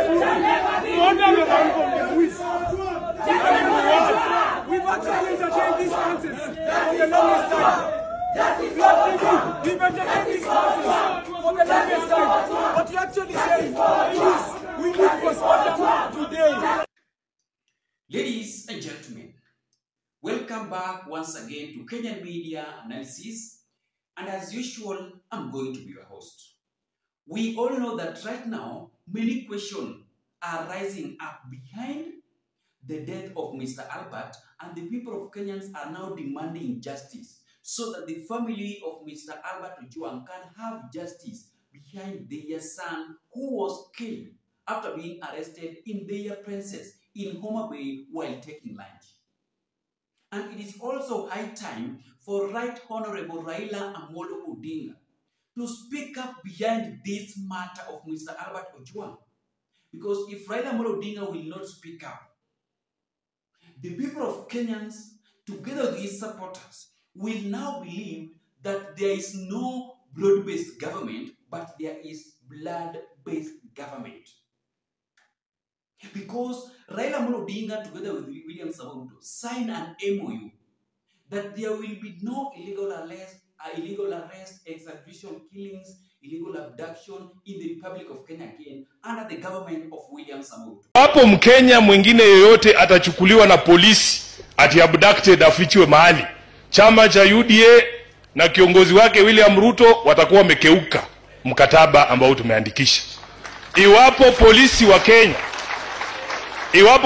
We've actually entertained these answers for the longest time. We've entertained these answers for the longest time. What you actually saying is we need postmortem today. Ladies and gentlemen, welcome back once again to Kenyan Media Analysis. And as usual, I'm going to be your host. We all know that right now, many questions are rising up behind the death of Mr. Albert, and the people of Kenyans are now demanding justice so that the family of Mr. Albert Ojwang can have justice behind their son who was killed after being arrested in their premises in Homa Bay while taking lunch. And it is also high time for Right Honorable Raila Amolo Odinga to speak up behind this matter of Mr. Albert Ojwang. Because if Raila Amolo Odinga will not speak up, the people of Kenyans, together with his supporters, will now believe that there is no blood-based government, but there is blood-based government. Because Raila Amolo Odinga, together with William Samoei Ruto, signed an MOU that there will be no illegal arrest, extradition, killings, illegal abduction in the Republic of Kenya again under the government of William Samoei Ruto. Hapo Mkenya mwingine yoyote atachukuliwa na polisi ati abducted afichiwe mahali, chama cha UDA na kiongozi wake William Ruto watakuwa wamekeuka mkataba ambao tumeandikisha. Iwapo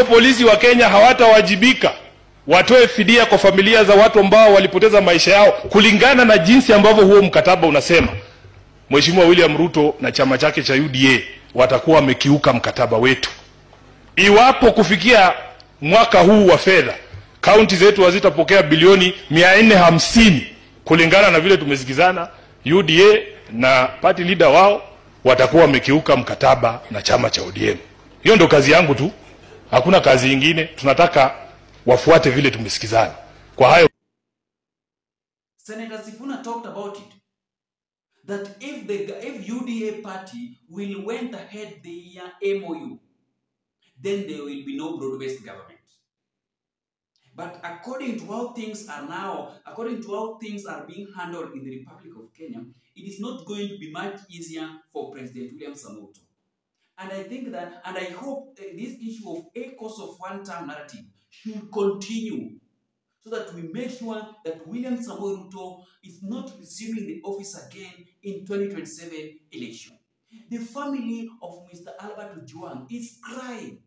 polisi wa Kenya hawatawajibika, watoe fidia kwa familia za watu ambao walipoteza maisha yao kulingana na jinsi ambavyo huo mkataba unasema, Mheshimiwa William Ruto na chama chake cha UDA watakuwa wamekiuka mkataba wetu. Iwapo kufikia mwaka huu wa fedha, kaunti zetu hazitapokea bilioni 450 kulingana na vile tumesikizana, UDA na party leader wao watakuwa wamekiuka mkataba na chama cha ODM. Hiyo ndio kazi yangu tu. Hakuna kazi nyingine. Tunataka wafuate vile tumesikizana. Kwa hayo, Senator Sifuna talked about it, that if UDA party will went ahead their MOU, then there will be no broad-based government. But according to how things are being handled in the Republic of Kenya, it is not going to be much easier for President William Samoei Ruto. And I think that, and I hope this issue of echoes of one-term narrative should continue so that we make sure that William Samoei Ruto is not resuming the office again in 2027 election. The family of Mr. Albert Ojwang is crying.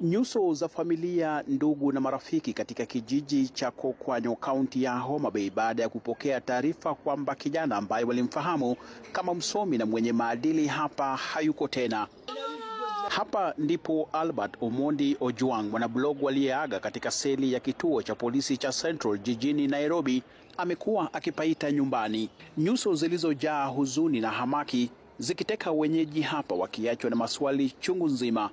Nyuso za familia, ndugu na marafiki katika kijiji cha Kokwanyo, kaunti ya Homa Bay, baada ya kupokea taarifa kwamba kijana ambaye walimfahamu kama msomi na mwenye maadili hapa hayuko tena. Hapa ndipo Albert Omondi Ojwang, mwanablogu aliyeaga katika seli ya kituo cha polisi cha Central jijini Nairobi, amekuwa akipaita nyumbani. Nyuso zilizojaa huzuni na hamaki zikiteka wenyeji hapa, wakiachwa na maswali chungu nzima.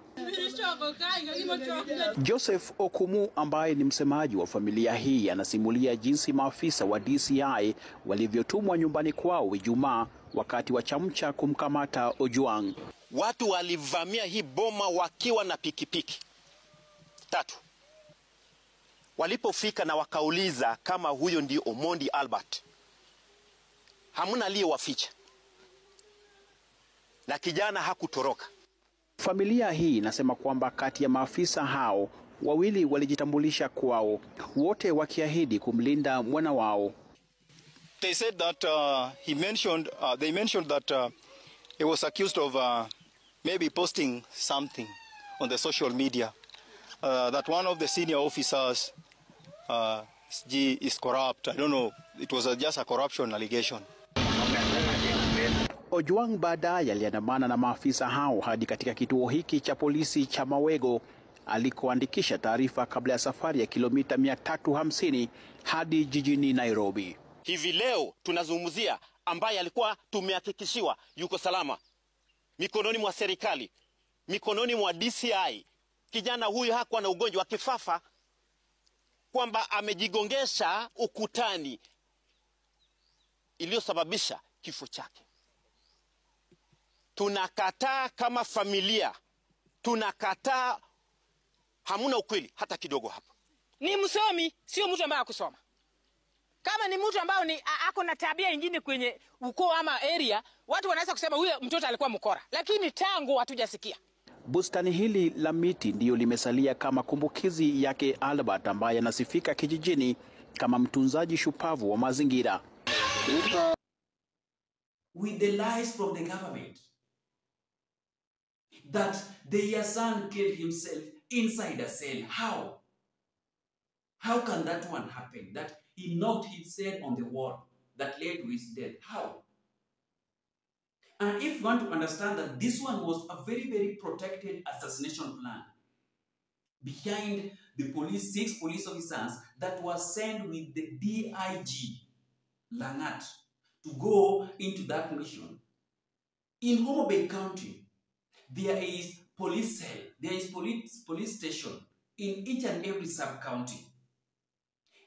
Joseph Okumu, ambaye ni msemaji wa familia hii, anasimulia jinsi maafisa wa DCI walivyotumwa nyumbani kwao Ijumaa wakati wa chamcha kumkamata Ojwang. Watu walivamia hii boma wakiwa na pikipiki 3. Walipofika na wakauliza kama huyo ndio Omondi Albert, hamuna aliyewaficha, na kijana hakutoroka. Familia hii inasema kwamba kati ya maafisa hao, wawili walijitambulisha kwao, wote wakiahidi kumlinda mwana wao. They said that they mentioned that he was accused of maybe posting something on the social media, that one of the senior officers is corrupt. I don't know, it was just a corruption allegation. Ojwang baadaye aliandamana na maafisa hao hadi katika kituo hiki cha polisi cha Mawego, alikoandikisha taarifa kabla ya safari ya kilomita 350 hadi jijini Nairobi. Hivi leo tunazungumzia ambaye alikuwa tumehakikishiwa yuko salama mikononi mwa serikali, mikononi mwa DCI. Kijana huyu hakuwa na ugonjwa wa kifafa, kwamba amejigongesha ukutani iliyosababisha kifo chake. tunakataa kama familia, tunakataa. Hamuna ukweli hata kidogo hapa. Ni msomi, sio mtu ambaye akusoma. Kama ni mtu ambaye ni ako na tabia nyingine kwenye ukoo ama area, watu wanaweza kusema huyo mtoto alikuwa mkora, lakini tangu hatujasikia. Bustani hili la miti ndiyo limesalia kama kumbukizi yake Albert, ambaye anasifika kijijini kama mtunzaji shupavu wa mazingira. With the lies from the government that their son killed himself inside a cell. How? How can that one happen? That he knocked his head on the wall that led to his death. How? And if you want to understand that this one was a very, very protected assassination plan behind the police, 6 police officers that were sent with the DIG Langat to go into that mission. In Homa Bay County, there is police cell, there is police station in each and every sub-county.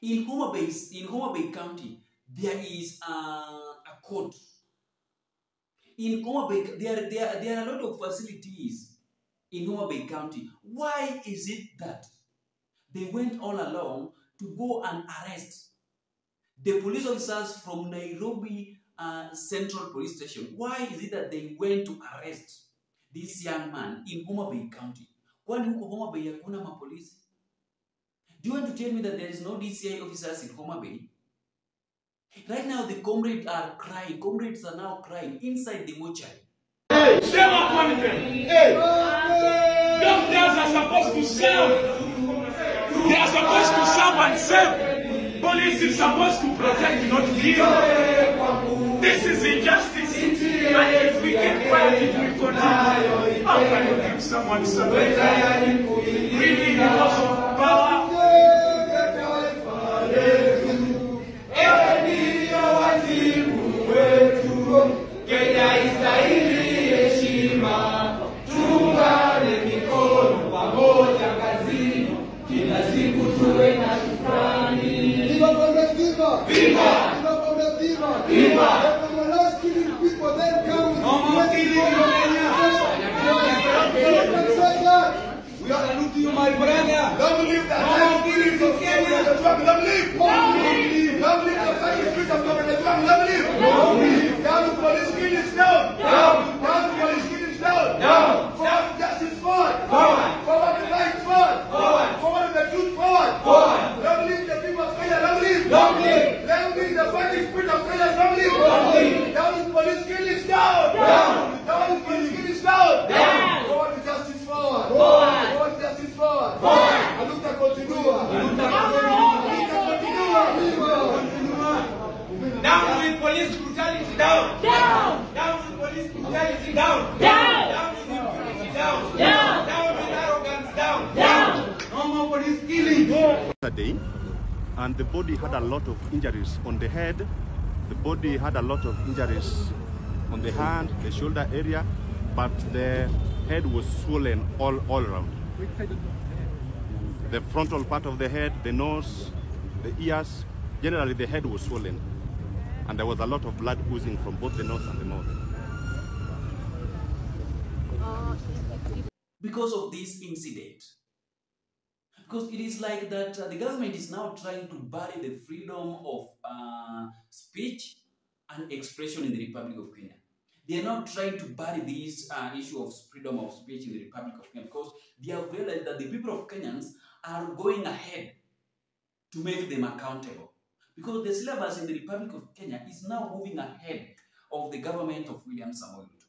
In Homa Bay County, there is a court. In Homa Bay, there are a lot of facilities in Homa Bay County. Why is it that they went all along to go and arrest the police officers from Nairobi Central Police Station? Why is it that they went to arrest this young man in Homa Bay County? Kwani huko Homa Bay hakuna mapolisi? Do you want to tell me that there is no DCI officers in Homa Bay? Right now, the comrades are crying. Comrades are now crying inside the mortuary. Hey, shame upon them. Hey, doctors are supposed to serve. They are supposed to serve and serve. Police is supposed to protect, not kill. This is injustice. And if we can fight it, we continue. How can you give someone something? Really, because of power? My brother, don't believe that. Don't believe the Kenya. Don't believe. Don't believe. Don't believe the fucking streets of government. Don't believe. Don't believe. Down to police killings down. Down. Down to police killings down. Down. Forward justice forward. Forward. Forward the right forward. Forward. Forward the truth forward. Forward. Don't believe the people of Kenya. Don't believe. Don't believe. Don't believe the fucking spirit of Kenya. Don't believe. Don't believe. Down to police killings down. Down. Down to police killings down. Down. Forward to justice forward. Forward. Forward justice forward. Forward. A luta continua. A luta continua. Down with police brutality, down. Down. Down with police brutality, down. Down. Down with impunity, down. Down. Down with arrogance, down. Down. No more police killing. Yesterday, and the body had a lot of injuries on the head. The body had a lot of injuries on the hand, the shoulder area, but the head was swollen all around. The frontal part of the head, the nose, the ears, generally the head was swollen. And there was a lot of blood oozing from both the nose and the mouth. Because of this incident. Because it is like that the government is now trying to bury the freedom of speech and expression in the Republic of Kenya. They are not trying to bury this issue of freedom of speech in the Republic of Kenya because they have realized that the people of Kenyans are going ahead to make them accountable. Because the syllabus in the Republic of Kenya is now moving ahead of the government of William Samoei Ruto.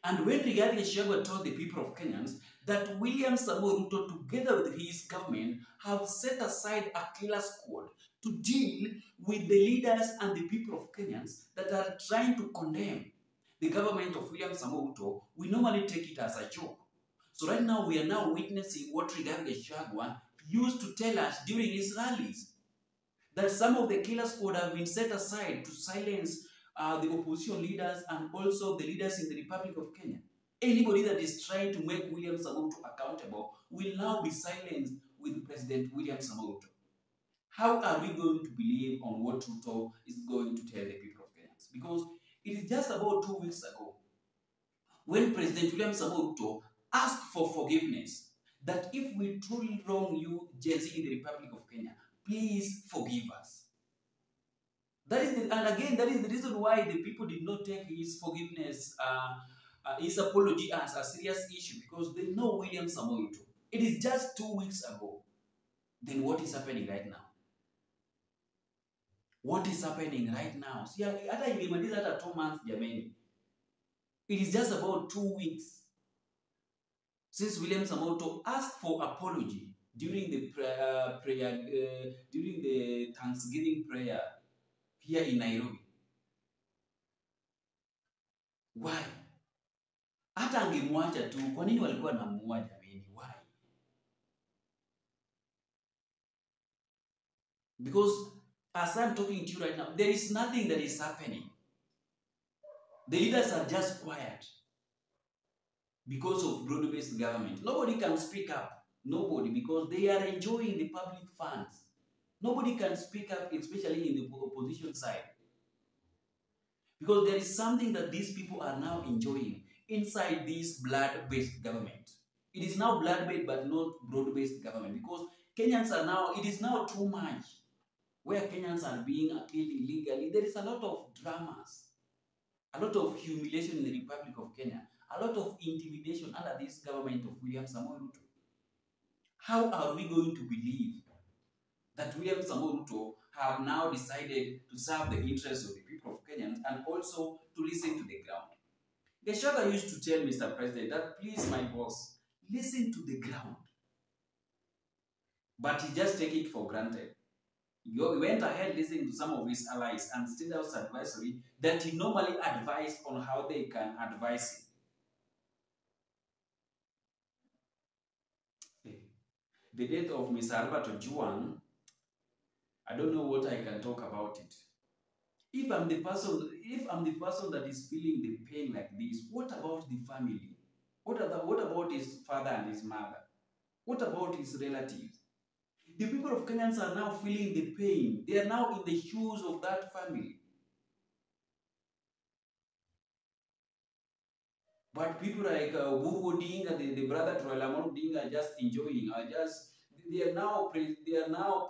And when Rigathi Gachagua told the people of Kenyans that William Samoei Ruto, together with his government, have set aside a killer squad to deal with the leaders and the people of Kenyans that are trying to condemn the government of William Samoei Ruto, we normally take it as a joke. So right now, we are now witnessing what Rigathi Gachagua used to tell us during his rallies, that some of the killer squad have been set aside to silence the opposition leaders and also the leaders in the Republic of Kenya. Anybody that is trying to make William Samoei Ruto accountable will now be silenced with President William Samoei Ruto. How are we going to believe on what Ruto is going to tell the people of Kenya? Because it is just about 2 weeks ago when President William Samoei Ruto asked for forgiveness, that if we truly wrong you, Gen Z in the Republic of Kenya, please forgive us. That is and again, that is the reason why the people did not take his forgiveness, his apology as a serious issue, because they know William Samoei Ruto. It is just 2 weeks ago. Then what is happening right now? What is happening right now? See, hata imemaliza hata 2 months, jamani. It is just about 2 weeks since William Samoei Ruto asked for apology during the during the Thanksgiving prayer here in Nairobi. Why? Hata angemwacha tu, kwa nini walikuwa wanamuua jamani? Why? Because as I'm talking to you right now, there is nothing that is happening. The leaders are just quiet because of broad-based government. Nobody can speak up. Nobody, because they are enjoying the public funds. Nobody can speak up, especially in the opposition side. Because there is something that these people are now enjoying inside this blood-based government. It is now blood-based but not broad-based government, because Kenyans are now, it is now too much where Kenyans are being killed illegally. There is a lot of dramas, a lot of humiliation in the Republic of Kenya, a lot of intimidation under this government of William Samoei Ruto. How are we going to believe that William Samoei Ruto have now decided to serve the interests of the people of Kenyans and also to listen to the ground? Gachagua used to tell Mr. President that, please, my boss, listen to the ground. But he just take it for granted. He went ahead listening to some of his allies and State House advisory that he normally advised on how they can advise him. The death of Mr. Albert Ojwang, I don't know what I can talk about it. If I'm the person that is feeling the pain like this, what about the family? What about his father and his mother? What about his relatives? The people of Kenyans are now feeling the pain. They are now in the shoes of that family. But people like Uhuru Odinga, the brother to Raila Odinga, are just enjoying. They are now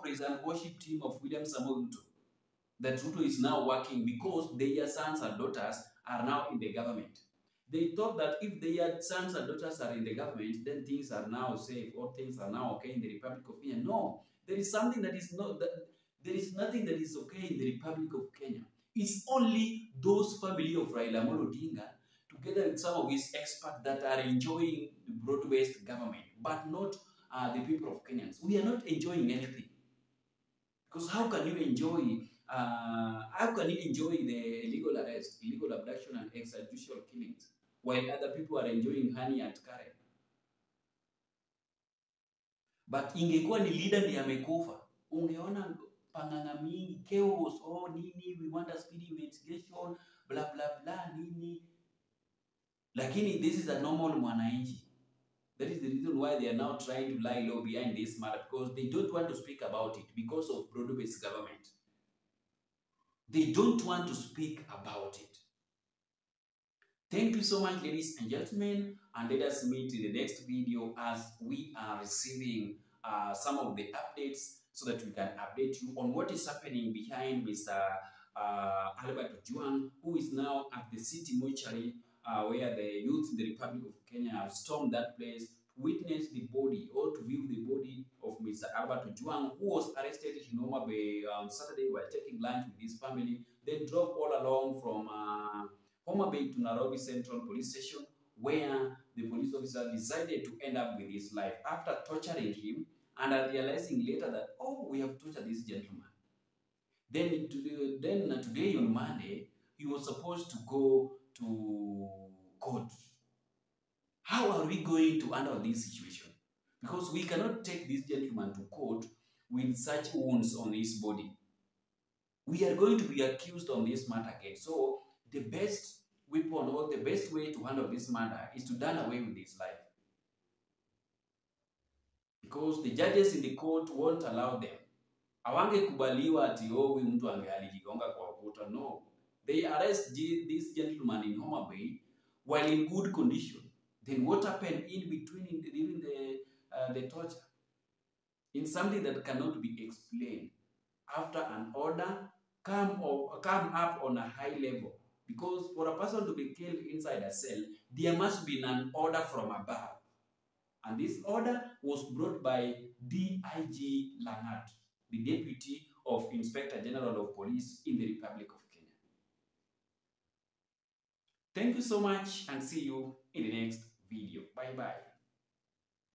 praise and worship team of William Samoei Ruto. That Ruto is now working because their sons and daughters are now in the government. They thought that if their sons and daughters are in the government, then things are now safe or things are now okay in the Republic of Kenya. No, there is something that is not. There is nothing that is okay in the Republic of Kenya. It's only those family of Raila Odinga, together with some of his experts, that are enjoying the broad-based government, but not the people of Kenyans. We are not enjoying anything. Because how can you enjoy the illegal arrest, illegal abduction, and extrajudicial killings, while other people are enjoying honey and carrot? But ingekuwa ni leader ndiye amekufa, ungeona panganga mingi, chaos, oh nini, we want a speedy investigation, blah blah blah, nini. Lakini this is a normal mwananchi. That is the reason why they are now trying to lie low behind this matter, because they don't want to speak about it because of broad-based government. They don't want to speak about it. Thank you so much, ladies and gentlemen, and let us meet in the next video as we are receiving some of the updates so that we can update you on what is happening behind Mr. Albert Ojwang, who is now at the city mortuary where the youth in the Republic of Kenya have stormed that place to witness the body or to view the body of Mr. Albert Ojwang, who was arrested in Homa Bay on Saturday while taking lunch with his family, then drove all along from Homa Bay to Nairobi Central Police Station, where the police officer decided to end up with his life after torturing him and realizing later that, oh, we have tortured this gentleman. Then today on Monday, he was supposed to go to court. How are we going to handle this situation? Because we cannot take this gentleman to court with such wounds on his body. We are going to be accused on this matter again. So the best weapon or the best way to handle this matter is to done away with his life. Because the judges in the court won't allow them. Hawangekubaliwa ati huyu mtu alijigonga kwa ukuta. No. They arrest this gentleman in Homa Bay while in good condition. Then what happened in between during the torture? In something that cannot be explained. After an order come up on a high level. Because for a person to be killed inside a cell, there must be an order from above. And this order was brought by DIG Langat, the Deputy of Inspector General of Police in the Republic of Kenya. Thank you so much and see you in the next video. Bye-bye.